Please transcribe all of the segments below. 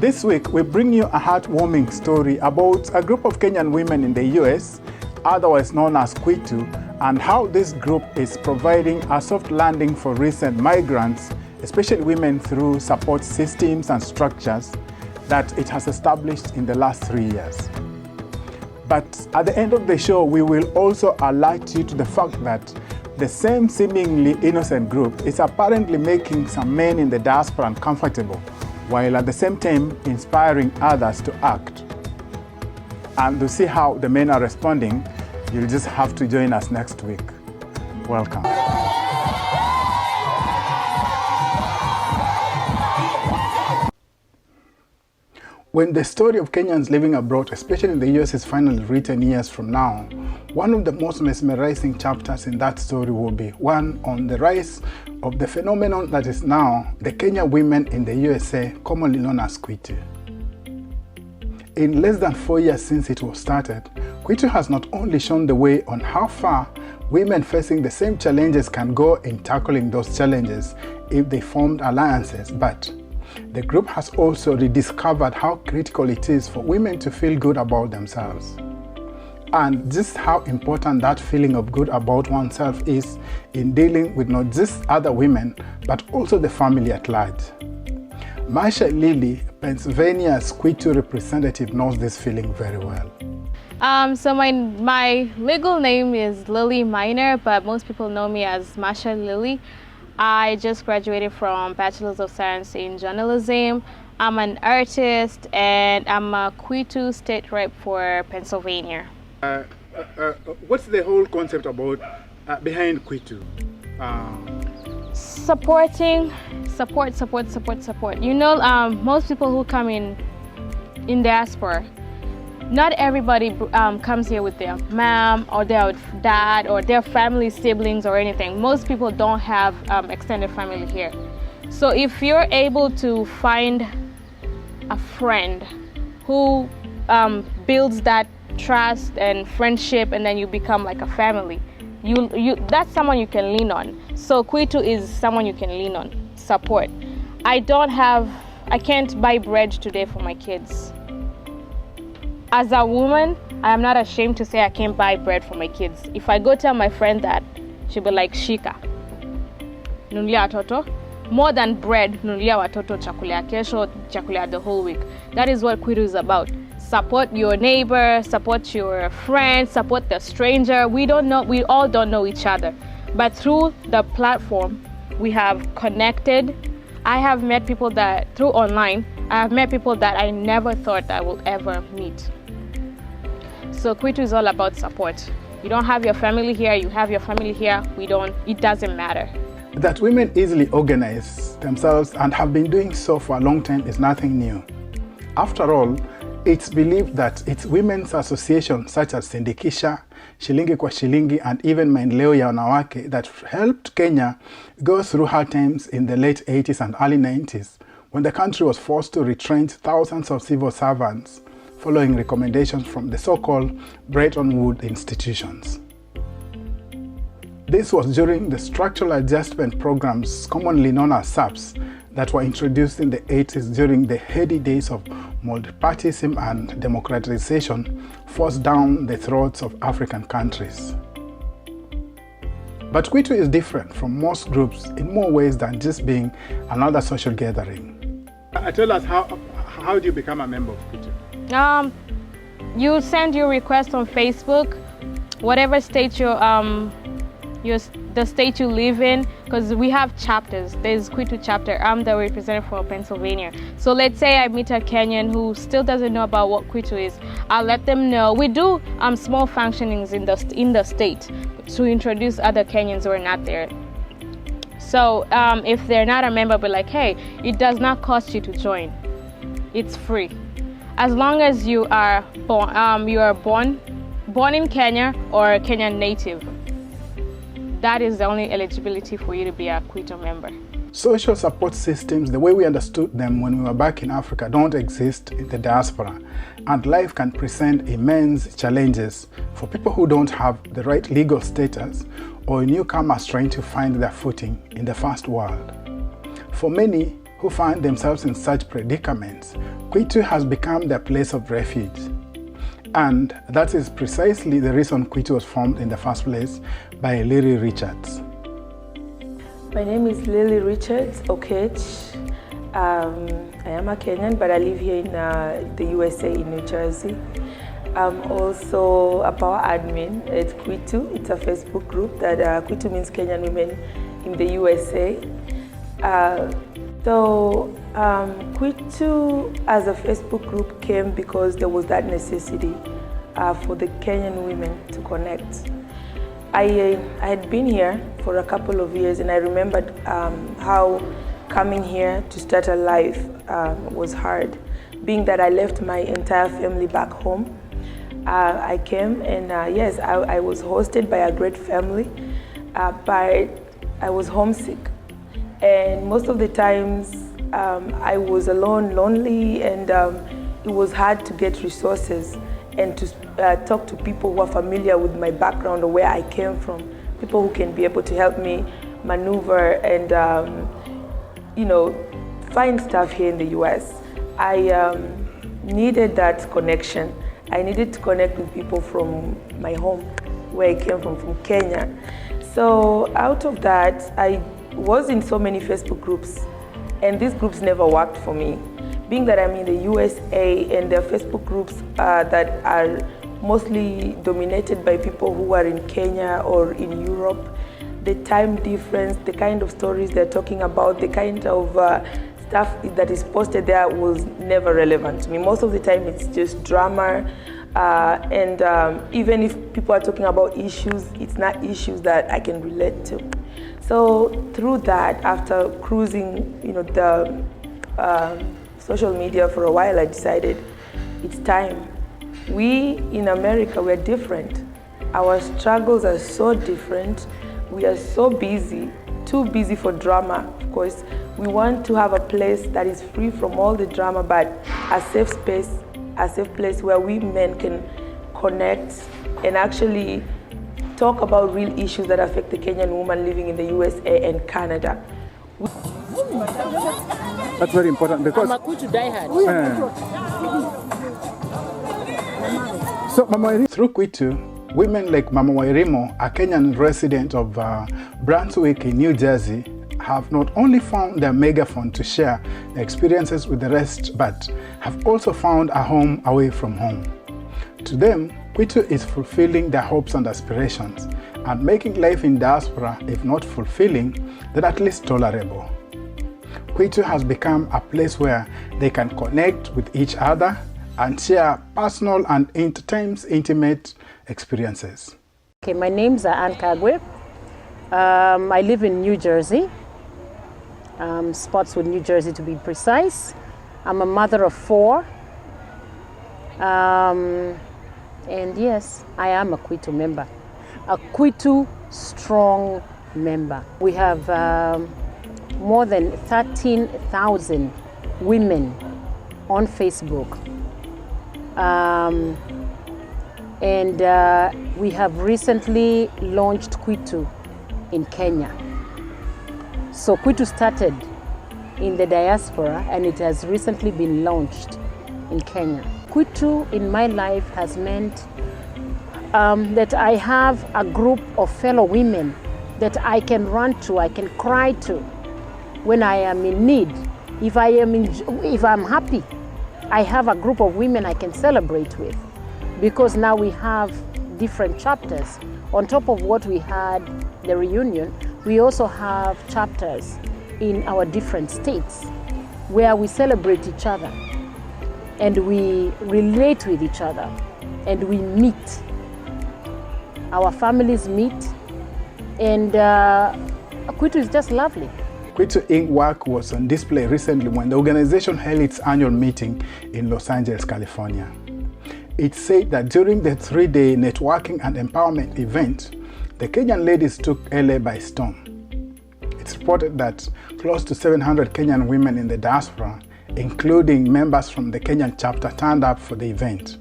This week, we bring you a heartwarming story about a group of Kenyan women in the US, otherwise known as KWITU, and how this group is providing a soft landing for recent migrants, especially women, through support systems and structures that it has established in the last 3 years. But at the end of the show, we will also alert you to the fact that the same seemingly innocent group is apparently making some men in the diaspora uncomfortable, while at the same time inspiring others to act. And to see how the men are responding, you'll just have to join us next week. Welcome. When the story of Kenyans living abroad, especially in the US, is finally written years from now, one of the most mesmerizing chapters in that story will be one on the rise of the phenomenon that is now the Kenyan women in the USA, commonly known as KWITU. In less than 4 years since it was started, KWITU has not only shown the way on how far women facing the same challenges can go in tackling those challenges if they formed alliances, but the group has also rediscovered how critical it is for women to feel good about themselves, and just how important that feeling of good about oneself is in dealing with not just other women, but also the family at large. Marsha Lily, Pennsylvania's KWITU representative, knows this feeling very well. So my legal name is Lily Minor, but most people know me as Marsha Lily. I just graduated from Bachelor's of Science in Journalism. I'm an artist, and I'm a KWITU state rep for Pennsylvania. What's the whole concept about behind KWITU? Support. You know, most people who come in diaspora, not everybody comes here with their mom or their dad or their family siblings or anything. Most people don't have extended family here. So if you're able to find a friend who builds that trust and friendship, and then you become like a family, that's someone you can lean on. So KWITU is someone you can lean on, support. I can't buy bread today for my kids. As a woman, I am not ashamed to say I can't buy bread for my kids. If I go tell my friend that, she'll be like, shika, nunulia watoto. More than bread, nunulia watoto chakula kesho, chakula the whole week. That is what KWITU is about. Support your neighbor, support your friend, support the stranger. We all don't know each other. But through the platform, we have connected. I have met people through online, I have met people that I never thought I would ever meet. So KWITU is all about support. You don't have your family here, you have your family here, it doesn't matter. That women easily organize themselves and have been doing so for a long time is nothing new. After all, it's believed that it's women's associations such as Sindikisha, Shilingi kwa Shilingi, and even Maendeleo ya Wanawake that helped Kenya go through hard times in the late 80s and early 90s, when the country was forced to retrench thousands of civil servants following recommendations from the so-called Bretton Woods institutions. This was during the structural adjustment programs, commonly known as SAPs, that were introduced in the 80s during the heady days of multipartyism and democratization forced down the throats of African countries. But KWITU is different from most groups in more ways than just being another social gathering. Tell us, how do you become a member of KWITU? You send your request on Facebook, whatever state the state you live in, because we have chapters. There's KWITU chapter. I'm the representative for Pennsylvania. So let's say I meet a Kenyan who still doesn't know about what KWITU is. I'll let them know. We do small functionings in the state to introduce other Kenyans who are not there. So if they're not a member, be like, hey, it does not cost you to join. It's free. As long as you are born in Kenya or a Kenyan native. That is the only eligibility for you to be a KWITU member. Social support systems, the way we understood them when we were back in Africa, don't exist in the diaspora, and life can present immense challenges for people who don't have the right legal status or newcomers trying to find their footing in the first world. For many who find themselves in such predicaments, KWITU has become their place of refuge. And that is precisely the reason KWITU was formed in the first place by Lily Richards. My name is Lily Richards Okech. I am a Kenyan, but I live here in the USA in New Jersey. I'm also a power admin at KWITU. It's a Facebook group that KWITU means Kenyan Women in the USA. KWITU as a Facebook group came because there was that necessity for the Kenyan women to connect. I had been here for a couple of years, and I remembered how coming here to start a life was hard. Being that I left my entire family back home, I came and yes, I was hosted by a great family, but I was homesick. And most of the times I was alone, lonely, and it was hard to get resources and to talk to people who are familiar with my background or where I came from, people who can be able to help me maneuver and find stuff here in the US. I needed that connection. I needed to connect with people from my home, where I came from Kenya. So out of that, I was in so many Facebook groups, and these groups never worked for me. Being that I'm in the USA and there are Facebook groups that are mostly dominated by people who are in Kenya or in Europe, the time difference, the kind of stories they're talking about, the kind of stuff that is posted there was never relevant to me. Most of the time it's just drama, and even if people are talking about issues, it's not issues that I can relate to. So through that, after cruising the social media for a while, I decided it's time. We in America, we're different. Our struggles are so different. We are so busy, too busy for drama, of course. We want to have a place that is free from all the drama, but a safe space, a safe place where we men can connect and actually talk about real issues that affect the Kenyan woman living in the USA and Canada. That's very important because I'm a KWITU diehard. So Mama, through KWITU, women like Mama Wairimo, a Kenyan resident of Brunswick in New Jersey, have not only found their megaphone to share their experiences with the rest, but have also found a home away from home. To them, KWITU is fulfilling their hopes and aspirations and making life in diaspora, if not fulfilling, then at least tolerable. KWITU has become a place where they can connect with each other and share personal and intimate experiences. Okay, my name's Ann Kagwe. I live in New Jersey, Spotswood, New Jersey to be precise. I'm a mother of 4. And yes, I am a KWITU member, a KWITU strong member. We have more than 13,000 women on Facebook. And we have recently launched KWITU in Kenya. So KWITU started in the diaspora and it has recently been launched in Kenya. KWITU in my life has meant that I have a group of fellow women that I can run to, I can cry to when I am in need. If I'm happy, I have a group of women I can celebrate with, because now we have different chapters. On top of what we had, the reunion, we also have chapters in our different states where we celebrate each other and we relate with each other and we meet. Our families meet, and KWITU is just lovely. KWITU Inc. work was on display recently when the organization held its annual meeting in Los Angeles, California. It said that during the 3-day networking and empowerment event, the Kenyan ladies took LA by storm. It's reported that close to 700 Kenyan women in the diaspora, including members from the Kenyan chapter, turned up for the event.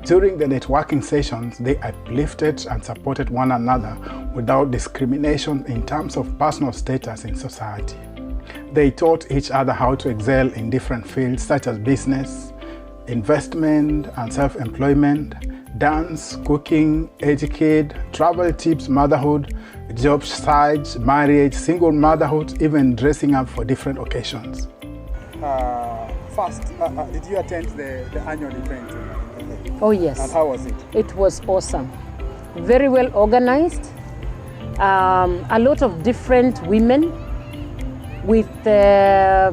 During the networking sessions, they uplifted and supported one another without discrimination in terms of personal status in society. They taught each other how to excel in different fields such as business, investment and self-employment, dance, cooking, educate, travel tips, motherhood, job search, marriage, single motherhood, even dressing up for different occasions. First, did you attend the annual event? Oh yes. And how was it? It was awesome. Very well organized. A lot of different women with their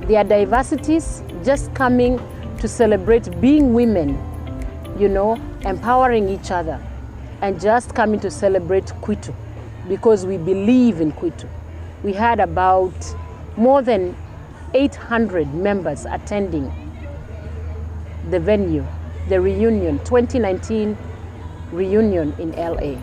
diversities just coming to celebrate being women, you know, empowering each other, and just coming to celebrate KWITU because we believe in KWITU. We had about more than 800 members attending the venue, the reunion, 2019 reunion in LA.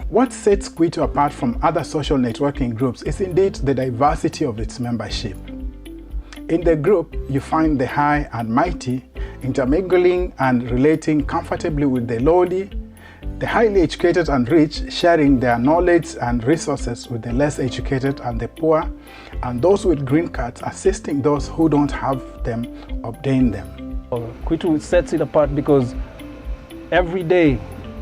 What sets KWITU apart from other social networking groups is indeed the diversity of its membership. In the group, you find the high and mighty intermingling and relating comfortably with the lowly, the highly educated and rich sharing their knowledge and resources with the less educated and the poor, and those with green cards assisting those who don't have them obtain them. KWITU sets it apart because every day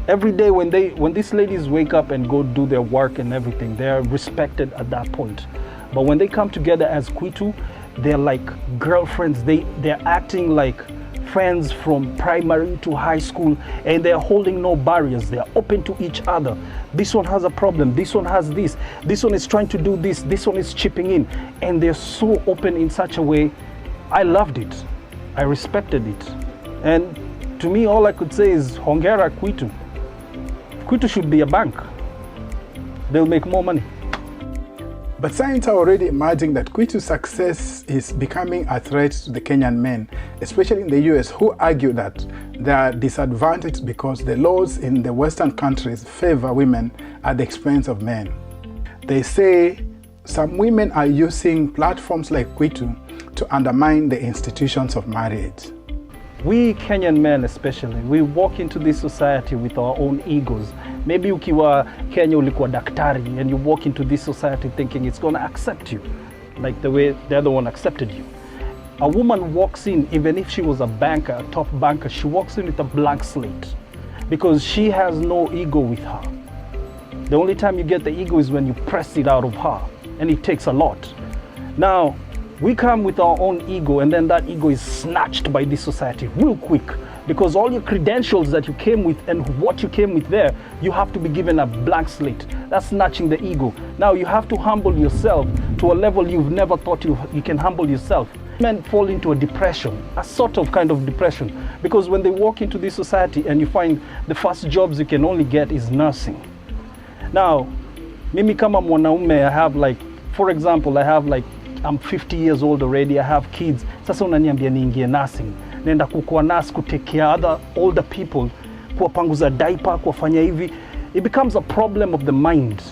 when these ladies wake up and go do their work and everything, they are respected at that point. But when they come together as KWITU, they're like girlfriends. They're acting like friends from primary to high school, and they're holding no barriers. They're open to each other. This one has a problem, this one has this one is trying to do this one is chipping in, and they're so open in such a way. I loved it. I respected it. And to me, all I could say is hongera KWITU. KWITU should be a bank. They'll make more money. But signs are already emerging that KWITU's success is becoming a threat to the Kenyan men, especially in the US, who argue that they are disadvantaged because the laws in the Western countries favor women at the expense of men. They say some women are using platforms like KWITU to undermine the institutions of marriage. We Kenyan men especially, we walk into this society with our own egos. Maybe ukiwa Kenya ulikuwa daktari and you walk into this society thinking it's going to accept you like the way the other one accepted you. A woman walks in, even if she was a banker, a top banker, she walks in with a blank slate because she has no ego with her. The only time you get the ego is when you press it out of her, and it takes a lot. Now, we come with our own ego, and then that ego is snatched by this society real quick, because all your credentials that you came with and what you came with there, you have to be given a blank slate. That's snatching the ego. Now you have to humble yourself to a level you've never thought you can humble yourself. Men fall into a depression, a sort of kind of depression, because when they walk into this society and you find the first jobs you can only get is nursing. Now, mimi kama mwanaume, I have like, for example, I'm 50 years old already, I have kids. Sasa unaniambia niingie nursing. Nenda kukuwa nurse, kutake care other older people, kuwapanguza diaper, kuwafanya hivi. It becomes a problem of the mind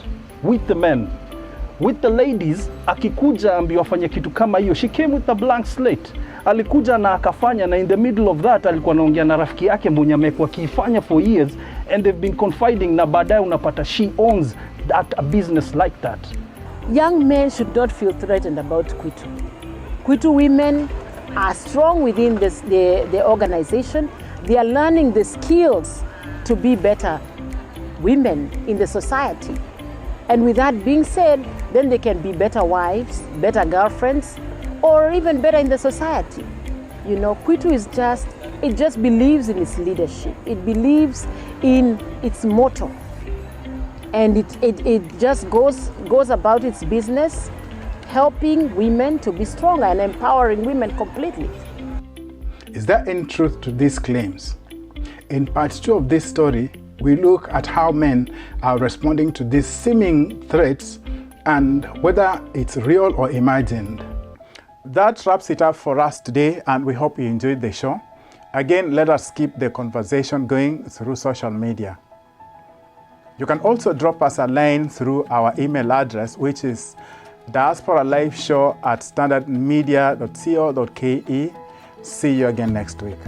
with the men. With the ladies, akikuja ambi wafanya kitu kama hiyo, she came with a blank slate. Alikuja na akafanya, na in the middle of that alikuwa anaongea na rafiki yake mwenye amekuwa akifanya for years, and they've been confiding, na baadaye unapata she owns a business like that. Young men should not feel threatened about KWITU. KWITU women are strong within the organization. They are learning the skills to be better women in the society. And with that being said, then they can be better wives, better girlfriends, or even better in the society. You know, KWITU is it just believes in its leadership. It believes in its motto. And it just goes about its business, helping women to be stronger and empowering women completely. Is there any truth to these claims? In part 2 of this story, we look at how men are responding to these seeming threats and whether it's real or imagined. That wraps it up for us today, and we hope you enjoyed the show. Again, let us keep the conversation going through social media. You can also drop us a line through our email address, which is diasporaliveshow@standardmedia.co.ke. See you again next week.